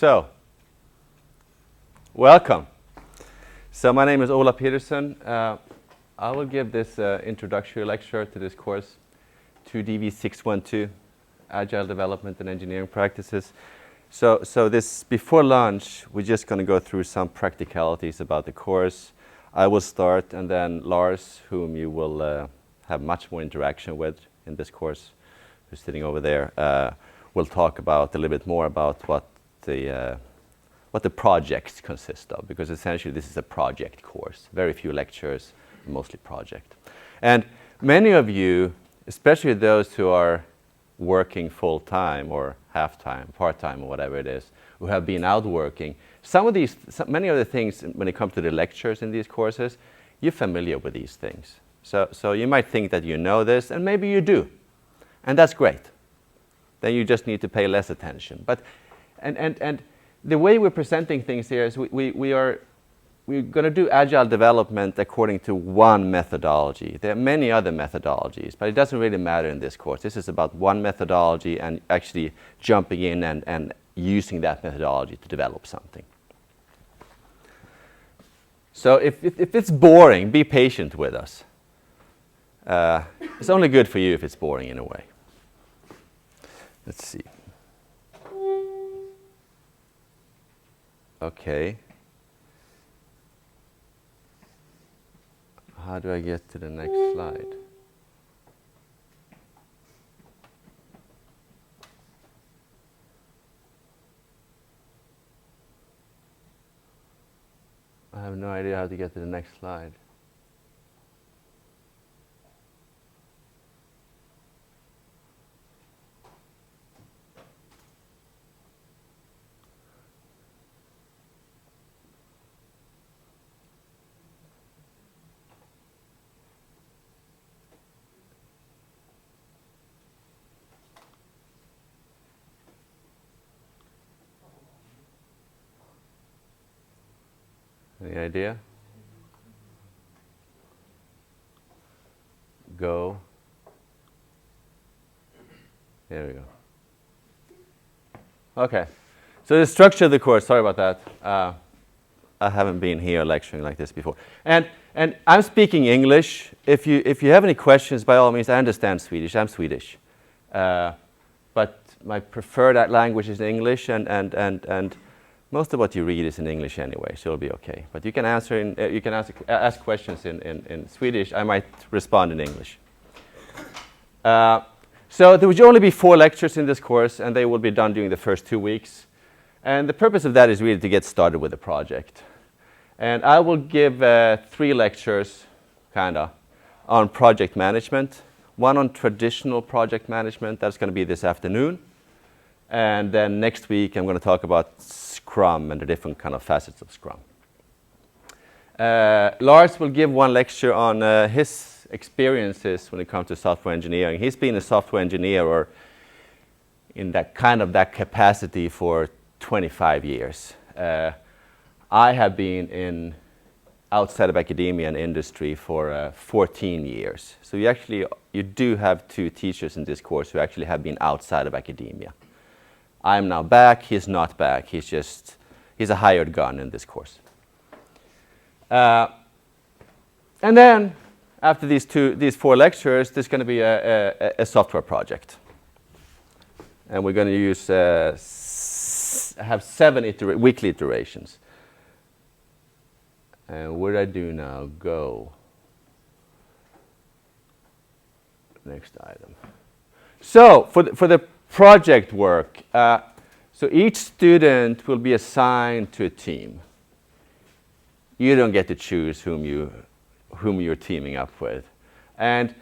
So, welcome. So my name is Ola Peterson. I will give this introductory lecture to this course, 2DV 612, Agile Development and Engineering Practices. So this, before lunch, we're just going to go through some practicalities about the course. I will start, and then Lars, whom you will have much more interaction with in this course, who's sitting over there, will talk about a little bit more about what the projects consist of, because essentially this is a project course. Very few lectures, mostly project. And many of you, especially those who are working full-time or half-time, part-time or whatever it is, who have been out working, many of the things when it comes to the lectures in these courses, you're familiar with these things. So you might think that you know this, and maybe you do. And that's great. Then you just need to pay less attention. But and the way we're presenting things here is we're going to do agile development according to one methodology. There are many other methodologies, but it doesn't really matter in this course. This is about one methodology and actually jumping in and using that methodology to develop something. So if it's boring, be patient with us. It's only good for you if it's boring in a way. Let's see. Okay. How do I get to the next slide? I have no idea how to get to the next slide. Any idea? Go. There we go. Okay. So the structure of the course, sorry about that. I haven't been here lecturing like this before. And I'm speaking English. If you have any questions, by all means, I understand Swedish. I'm Swedish. But my preferred language is English, and most of what you read is in English anyway, so it'll be okay. But you can ask questions in Swedish. I might respond in English. So there will only be 4 lectures in this course, and they will be done during the first 2 weeks. And the purpose of that is really to get started with the project. And I will give 3 lectures, on project management. One on traditional project management. That's going to be this afternoon. And then next week, I'm going to talk about Scrum and the different kind of facets of Scrum. Lars will give 1 lecture on his experiences when it comes to software engineering. He's been a software engineer or in that capacity for 25 years. I have been outside of academia and industry for 14 years. So you do have 2 teachers in this course who actually have been outside of academia. I'm now back, he's not back. He's a hired gun in this course. And then, after these 4 lectures, there's going to be a software project. And we're going to have 7 weekly iterations. And what do I do now? Go. Next item. So, for the project work. So each student will be assigned to a team. You don't get to choose whom you're teaming up with. And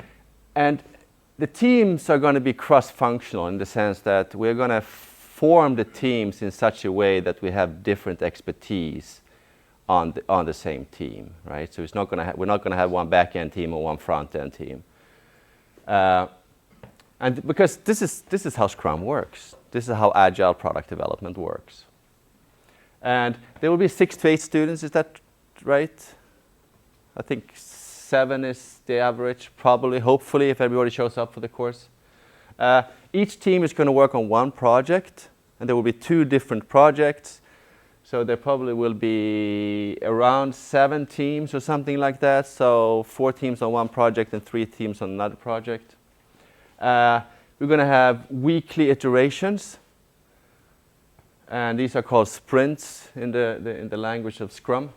the teams are going to be cross-functional in the sense that we're going to form the teams in such a way that we have different expertise on the same team, right? So we're not going to have one back-end team or one front-end team. And because this is how Scrum works. This is how agile product development works. And there will be 6 to 8 students, is that right? I think 7 is the average, probably, hopefully, if everybody shows up for the course. Each team is going to work on one project, and there will be 2 different projects. So there probably will be around 7 teams or something like that. So 4 teams on one project and 3 teams on another project. We're going to have weekly iterations, and these are called sprints in the language of Scrum.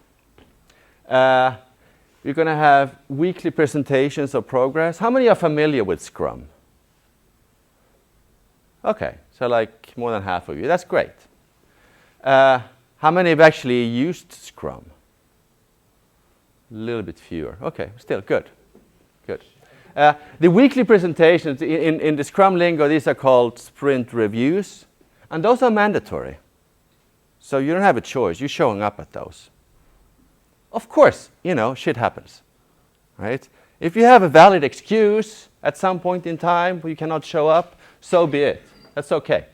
We're going to have weekly presentations of progress. How many are familiar with Scrum? Okay, so like more than half of you. That's great. How many have actually used Scrum? A little bit fewer. Okay, still good. Good. The weekly presentations in the Scrum lingo, these are called sprint reviews, and those are mandatory. So you don't have a choice. You're showing up at those. Of course, you know, shit happens, right? If you have a valid excuse at some point in time where you cannot show up, so be it. That's okay.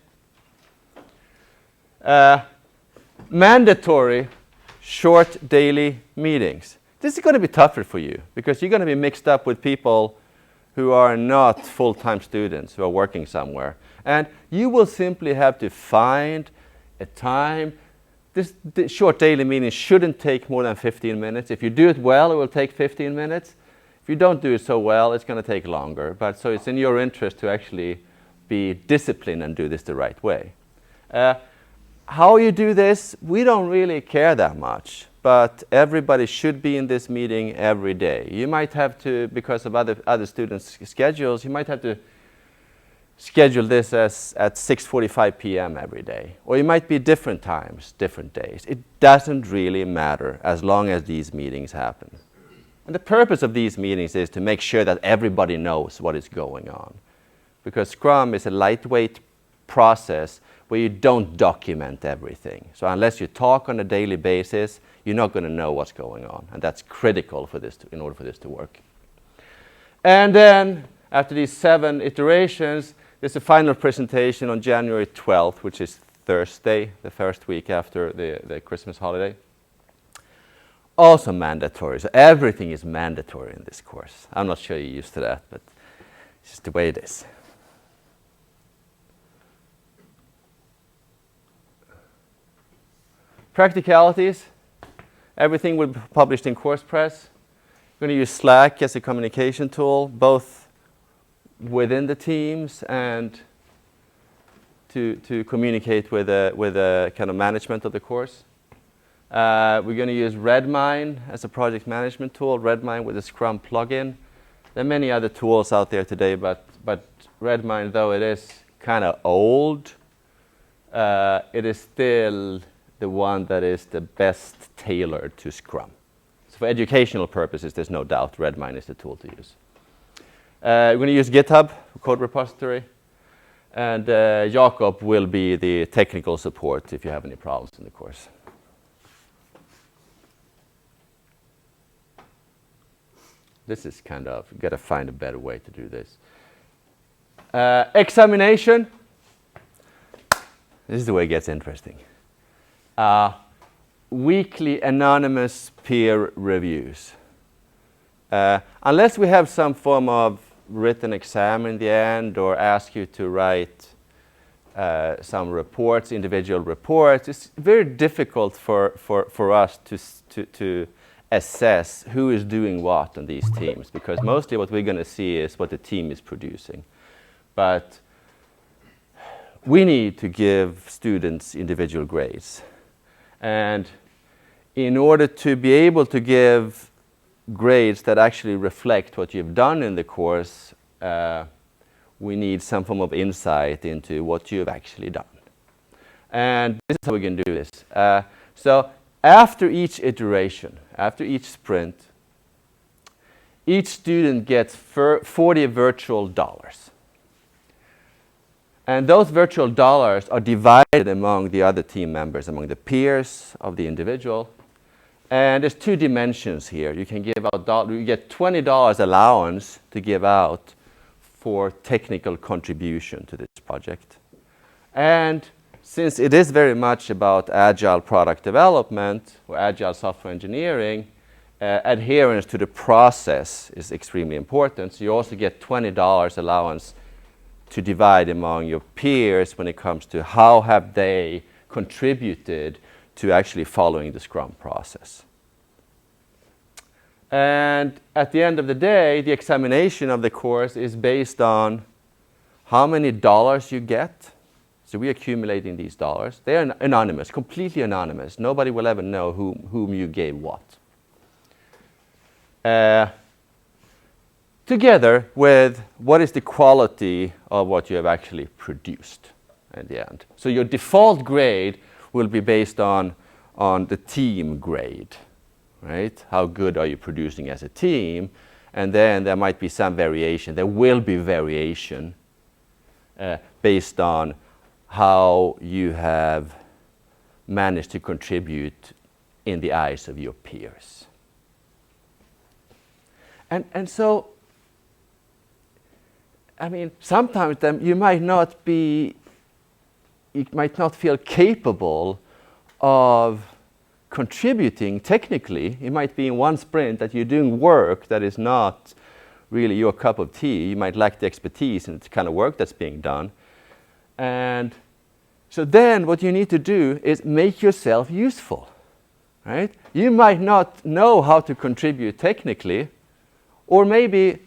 Mandatory short daily meetings. This is going to be tougher for you because you're going to be mixed up with people who are not full-time students who are working somewhere. And you will simply have to find a time. This short daily meeting shouldn't take more than 15 minutes. If you do it well, it will take 15 minutes. If you don't do it so well, it's going to take longer. But so it's in your interest to actually be disciplined and do this the right way. How you do this, we don't really care that much. But everybody should be in this meeting every day. You might have to, because of other students' schedules, you might have to schedule this as at 6:45 p.m. every day. Or it might be different times, different days. It doesn't really matter as long as these meetings happen. And the purpose of these meetings is to make sure that everybody knows what is going on. Because Scrum is a lightweight process where you don't document everything. So unless you talk on a daily basis, you're not going to know what's going on. And that's critical for this in order for this to work. And then, after these 7 iterations, there's a final presentation on January 12th, which is Thursday, the first week after the Christmas holiday. Also mandatory. So everything is mandatory in this course. I'm not sure you're used to that, but it's just the way it is. Practicalities. Everything will be published in CoursePress. We're going to use Slack as a communication tool, both within the teams and to communicate with a kind of management of the course. We're going to use Redmine as a project management tool, Redmine with a Scrum plugin. There are many other tools out there today, but Redmine, though it is kind of old, it is still the one that is the best tailored to Scrum. So for educational purposes, there's no doubt Redmine is the tool to use. We're going to use GitHub, code repository, and Jakob will be the technical support if you have any problems in the course. This is kind of, you've got to find a better way to do this. Examination. This is the way it gets interesting. Weekly anonymous peer reviews. Unless we have some form of written exam in the end or ask you to write some reports, individual reports, it's very difficult for us to assess who is doing what on these teams, because mostly what we're going to see is what the team is producing. But we need to give students individual grades. And in order to be able to give grades that actually reflect what you've done in the course, we need some form of insight into what you've actually done. And this is how we can do this. So after each iteration, after each sprint, each student gets 40 virtual dollars. And those virtual dollars are divided among the other team members, among the peers of the individual. And there's 2 dimensions here. You can give out you get $20 allowance to give out for technical contribution to this project. And since it is very much about agile product development or agile software engineering, adherence to the process is extremely important. So you also get $20 allowance to divide among your peers when it comes to how have they contributed to actually following the Scrum process. And at the end of the day, the examination of the course is based on how many dollars you get. So we're accumulating these dollars. They are anonymous, completely anonymous. Nobody will ever know whom you gave what. Together with what is the quality of what you have actually produced at the end. So your default grade will be based on the team grade, right? How good are you producing as a team? And then there might be some variation. There will be variation based on how you have managed to contribute in the eyes of your peers. And so, I mean, sometimes you might not feel capable of contributing technically. It might be in one sprint that you're doing work that is not really your cup of tea. You might lack the expertise in the kind of work that's being done. And so then what you need to do is make yourself useful, right? You might not know how to contribute technically, or maybe,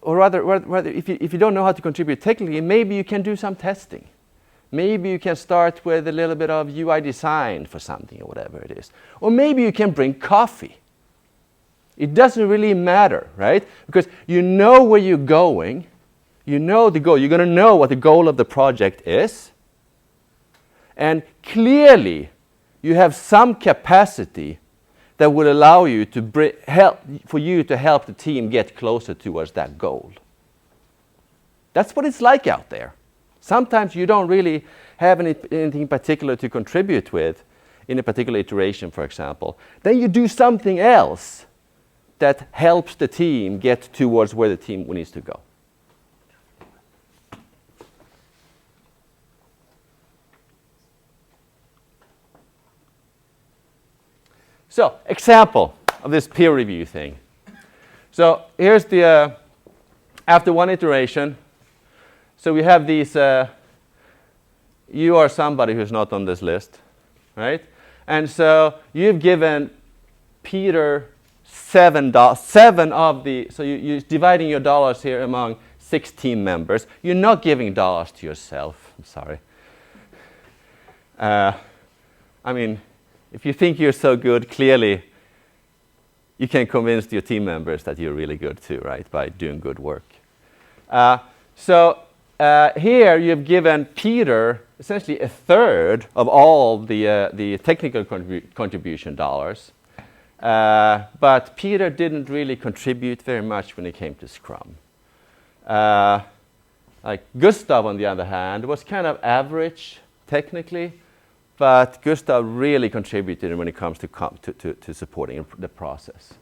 or rather if you don't know how to contribute technically, maybe you can do some testing. Maybe you can start with a little bit of UI design for something or whatever it is. Or maybe you can bring coffee. It doesn't really matter, right? Because you know where you're going. You know the goal. You're going to know what the goal of the project is. And clearly, you have some capacity that will allow you to help the team get closer towards that goal. That's what it's like out there. Sometimes you don't really have anything particular to contribute with in a particular iteration, for example. Then you do something else that helps the team get towards where the team needs to go. So, example of this peer review thing. So here's the, after one iteration, so we have these, you are somebody who's not on this list, right? And so you've given Peter seven of the, so you're dividing your dollars here among 6 team members. You're not giving dollars to yourself, I'm sorry. I mean, if you think you're so good, clearly you can convince your team members that you're really good too, right, by doing good work. Here you've given Peter essentially a third of all the technical contribution dollars. But Peter didn't really contribute very much when it came to Scrum. Like Gustav, on the other hand, was kind of average technically, but Gustav really contributed when it comes to supporting the process.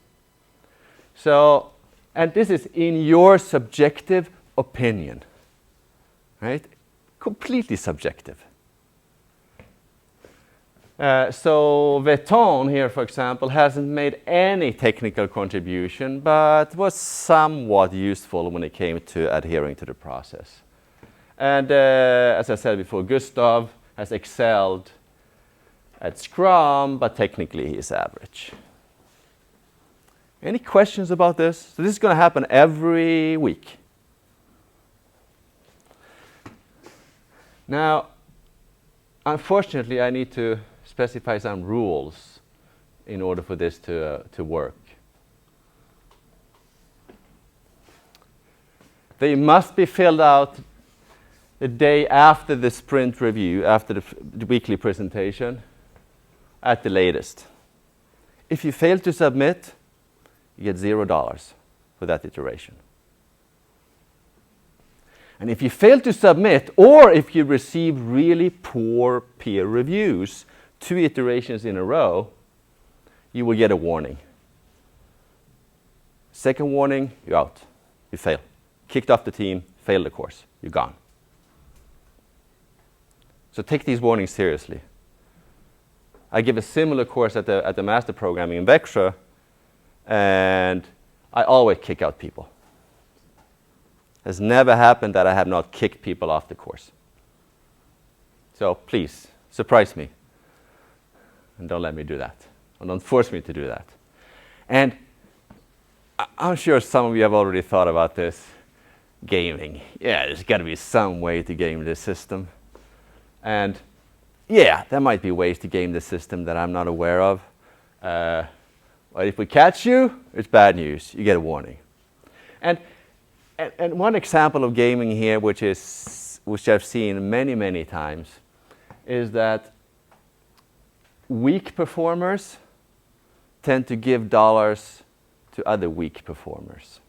So, and this is in your subjective opinion, right? Completely subjective. So Veton here, for example, hasn't made any technical contribution, but was somewhat useful when it came to adhering to the process. And as I said before, Gustav has excelled at Scrum, but technically he is average. Any questions about this? So this is going to happen every week. Now, unfortunately, I need to specify some rules in order for this to work. They must be filled out the day after the sprint review, after the weekly presentation, at the latest. If you fail to submit, you get $0 for that iteration. And if you fail to submit, or if you receive really poor peer reviews 2 iterations in a row, you will get a warning. Second warning, you're out. You fail. Kicked off the team, failed the course. You're gone. So take these warnings seriously. I give a similar course at the master programming in Växjö, and I always kick out people. Has never happened that I have not kicked people off the course. So please, surprise me. And don't let me do that. And don't force me to do that. And I'm sure some of you have already thought about this. Gaming. Yeah, there's got to be some way to game this system. And yeah, there might be ways to game the system that I'm not aware of. But if we catch you, it's bad news. You get a warning. And one example of gaming here, which I've seen many, many times, is that weak performers tend to give dollars to other weak performers.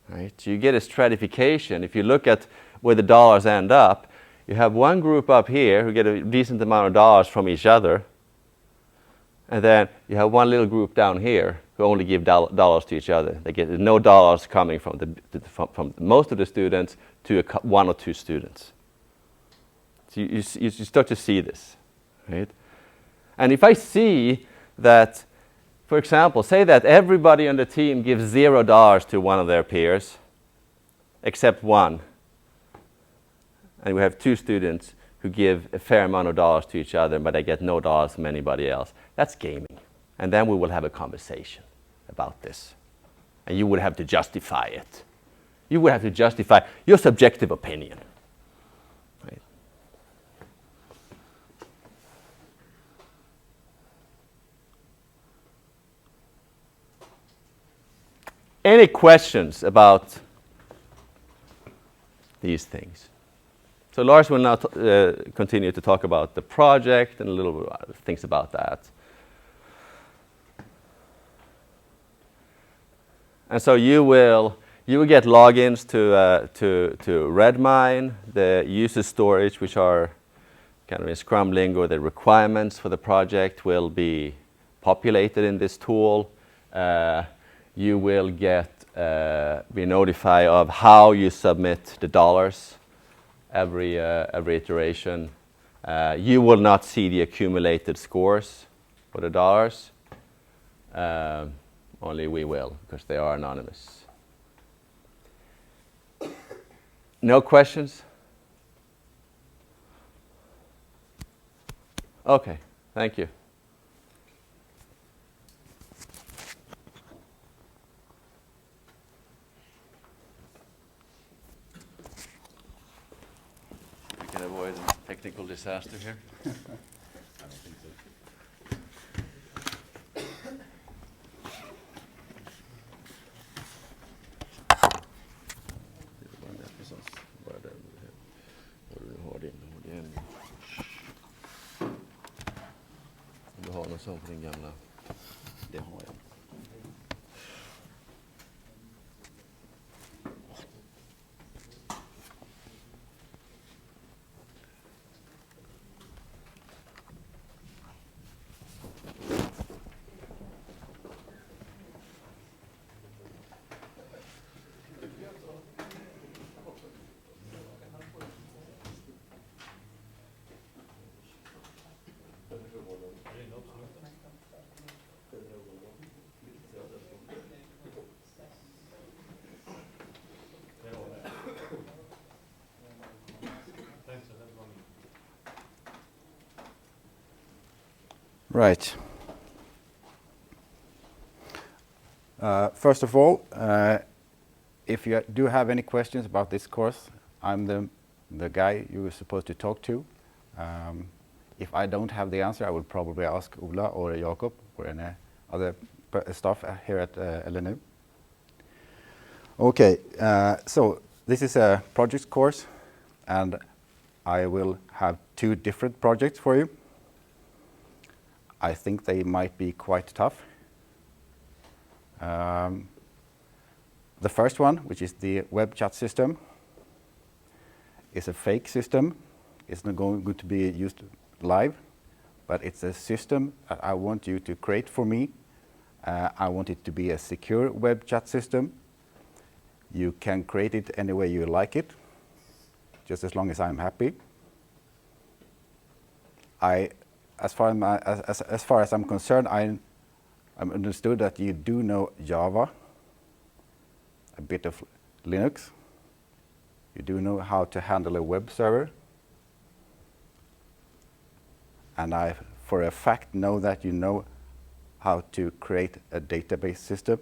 Right? So you get a stratification. If you look at where the dollars end up, you have one group up here who get a decent amount of dollars from each other, and then you have one little group down here who only give dollars to each other. They get no dollars coming from most of the students to one or two students. So you start to see this, right? And if I see that, for example, say that everybody on the team gives $0 to one of their peers, except one, and we have two students who give a fair amount of dollars to each other, but they get no dollars from anybody else. That's gaming. And then we will have a conversation about this. And you would have to justify it. You would have to justify your subjective opinion. Right? Any questions about these things? So Lars will now continue to talk about the project and a little bit of things about that. And so you will get logins to Redmine, the user storage, which are kind of in Scrum lingo, the requirements for the project will be populated in this tool. You will be notified of how you submit the dollars every iteration. You will not see the accumulated scores for the dollars. Only we will, because they are anonymous. No questions? Okay, thank you. We can avoid a technical disaster here. I don't think so. Du har någon sån på din gamla? Det har jag. Right. First of all, if you do have any questions about this course, I'm the guy you were supposed to talk to. If I don't have the answer, I will probably ask Ola or Jakob or any other staff here at LNU. Okay, so this is a projects course, and I will have two different projects for you. I think they might be quite tough. The first one, which is the web chat system, is a fake system. It's not going to be used live, but it's a system that I want you to create for me. I want it to be a secure web chat system. You can create it any way you like it, just as long as I'm happy. As far as I'm concerned, I'm understood that you do know Java, a bit of Linux, You do know how to handle a web server. And I, for a fact, know that you know how to create a database system.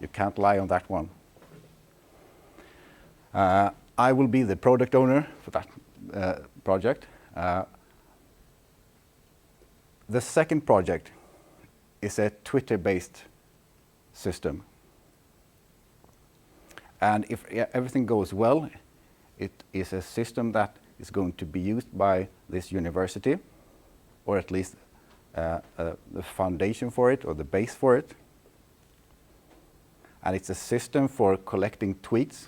You can't lie on that one. I will be the product owner for that project. The second project is a Twitter-based system. And if everything goes well, it is a system that is going to be used by this university, or at least the foundation for it, or the base for it. And it's a system for collecting tweets,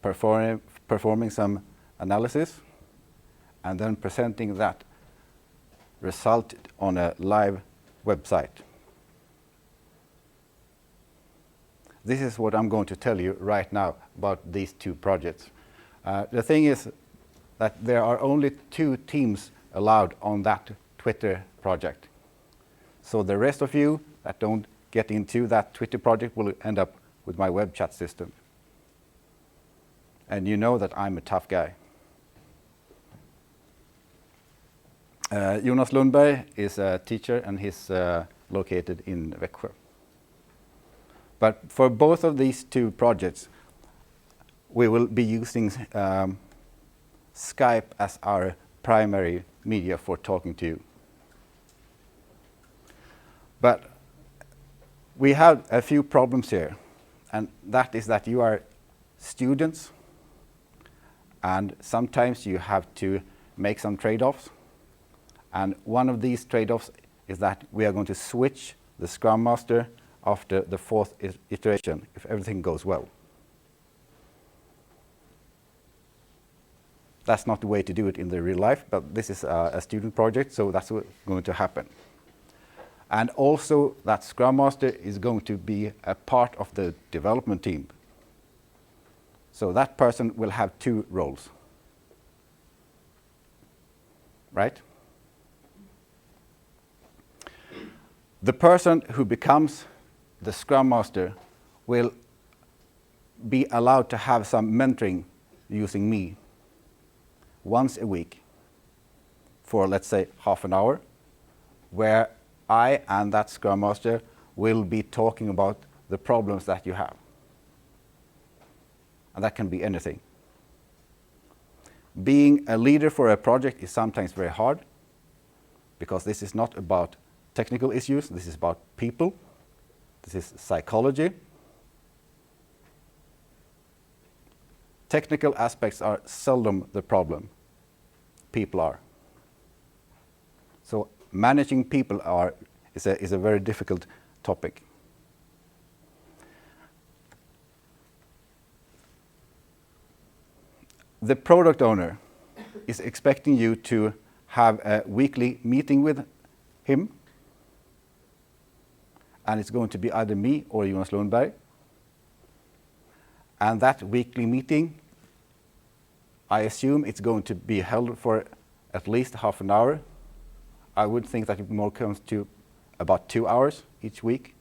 performing some analysis, and then presenting that result on a live website. This is what I'm going to tell you right now about these two projects. The thing is that there are only 2 teams allowed on that Twitter project. So the rest of you that don't get into that Twitter project will end up with my web chat system. And you know that I'm a tough guy. Jonas Lundberg is a teacher, and he's located in Växjö. But for both of these 2 projects, we will be using Skype as our primary media for talking to you. But we have a few problems here, and that is that you are students, and sometimes you have to make some trade-offs. And one of these trade-offs is that we are going to switch the Scrum Master after the 4th iteration, if everything goes well. That's not the way to do it in the real life, but this is a student project, so that's what's going to happen. And also that Scrum Master is going to be a part of the development team. So that person will have 2 roles. Right? The person who becomes the Scrum Master will be allowed to have some mentoring using me once a week for, let's say, half an hour, where I and that Scrum Master will be talking about the problems that you have. And that can be anything. Being a leader for a project is sometimes very hard, because this is not about technical issues, this is about people, this is psychology. Technical aspects are seldom the problem. People are. So managing people is a very difficult topic. The product owner is expecting you to have a weekly meeting with him, and it's going to be either me or Jonas Lundberg. And that weekly meeting, I assume it's going to be held for at least half an hour. I would think that it more comes to about 2 hours each week,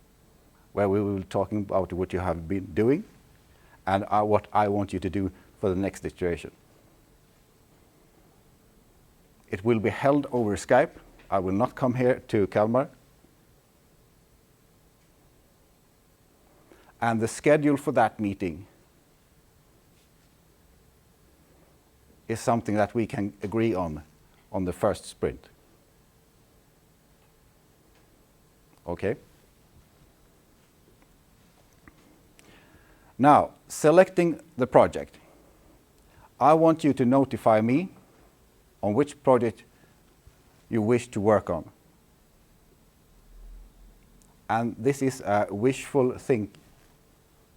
where we will be talking about what you have been doing and what I want you to do for the next iteration. It will be held over Skype. I will not come here to Kalmar. And the schedule for that meeting is something that we can agree on the first sprint. Okay? Now, selecting the project. I want you to notify me on which project you wish to work on. And this is a wishful thing,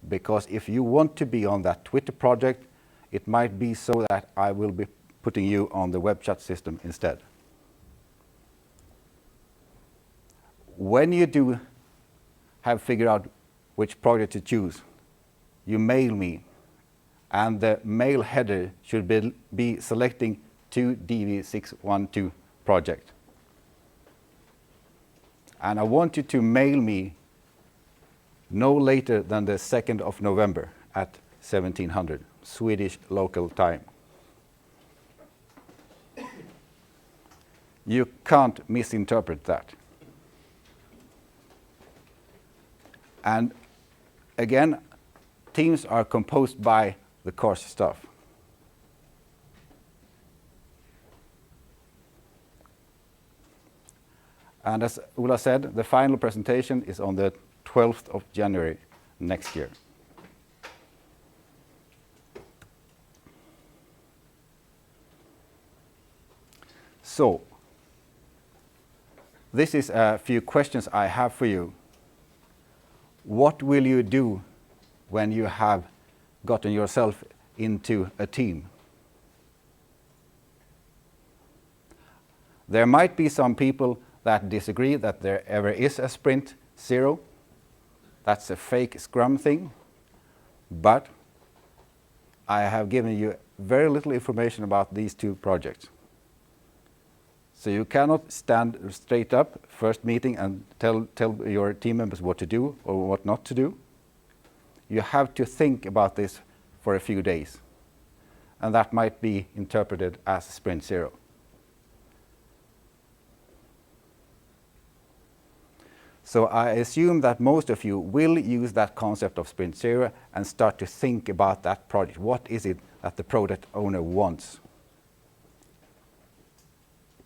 because if you want to be on that Twitter project, it might be so that I will be putting you on the web chat system instead. When you do have figured out which project to choose, you mail me, and the mail header should be selecting to DV612 project. And I want you to mail me no later than the 2nd of November at 1700 Swedish local time. You can't misinterpret that. And again, teams are composed by the course staff. And as Ola said, the final presentation is on the 12th of January next year. So, this is a few questions I have for you. What will you do when you have gotten yourself into a team? There might be some people that disagree that there ever is a sprint zero. That's a fake Scrum thing. But I have given you very little information about these two projects. So you cannot stand straight up first meeting and tell your team members what to do or what not to do. You have to think about this for a few days. And that might be interpreted as sprint zero. So I assume that most of you will use that concept of sprint zero and start to think about that project. What is it that the product owner wants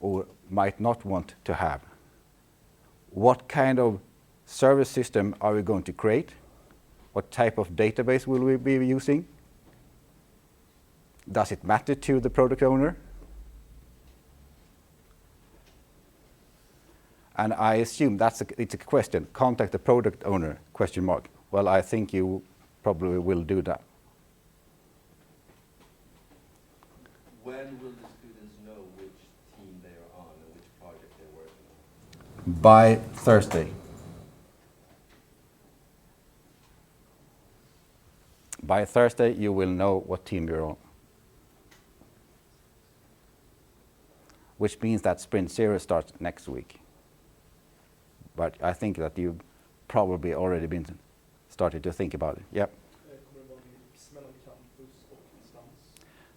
or might not want to have? What kind of service system are we going to create? What type of database will we be using? Does it matter to the product owner? And I assume it's a question. Contact the product owner, question mark. Well, I think you probably will do that. When will the students know which team they are on and which project they're working on? By Thursday. By Thursday, you will know what team you're on. Which means that Sprint Zero starts next week. But I think that you've probably already been started to think about it. Yep.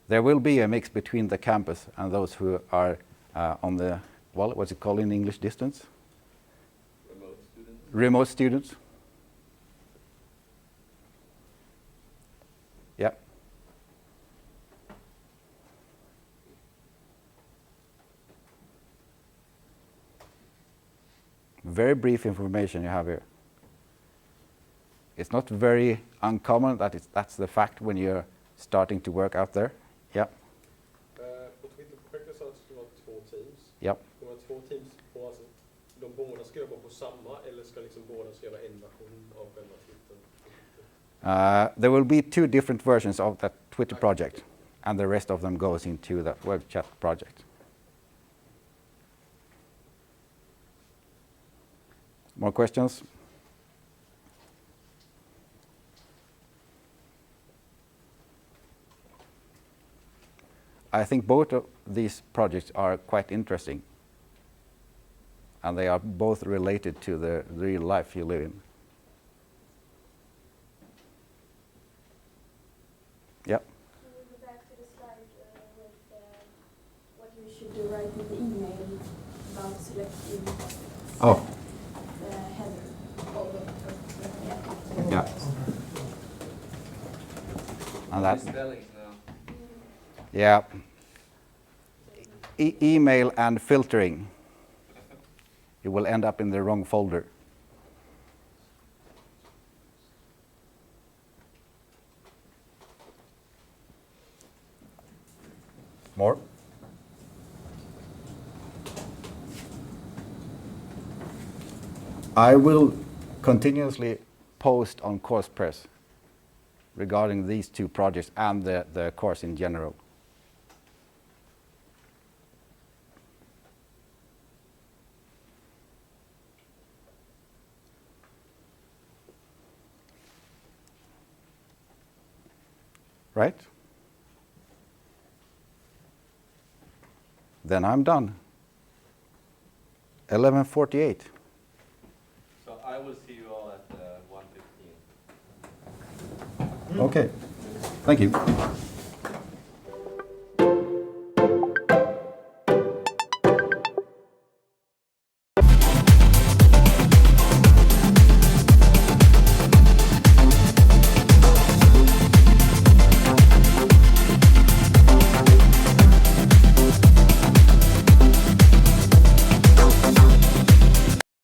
There will be a mix between the campus and those who are on the, well, what's it called in English, distance? Remote students? Remote students. Yep. Very brief information you have here. It's not very uncommon that that's the fact when you're starting to work out there. Yep. På Twitter-projektet sa att det skulle vara 2 teams. Yep. Det var 2 teams på, alltså, de båda ska jobba på samma eller ska liksom båda skriva en version av själva Twitter? There will be 2 different versions of that Twitter project, and the rest of them goes into that web chat project. More questions? I think both of these projects are quite interesting, and they are both related to the real life you live in. Yep. Can we go back to the slide with what you should write in the email about selecting Oh. the header? Yeah. And that. Spellings now. Yeah. Email and filtering. You will end up in the wrong folder. More? I will continuously post on CoursePress regarding these 2 projects and the course in general. Right? Then I'm done. 11:48. So I will see you all at 1:15. Okay. Thank you.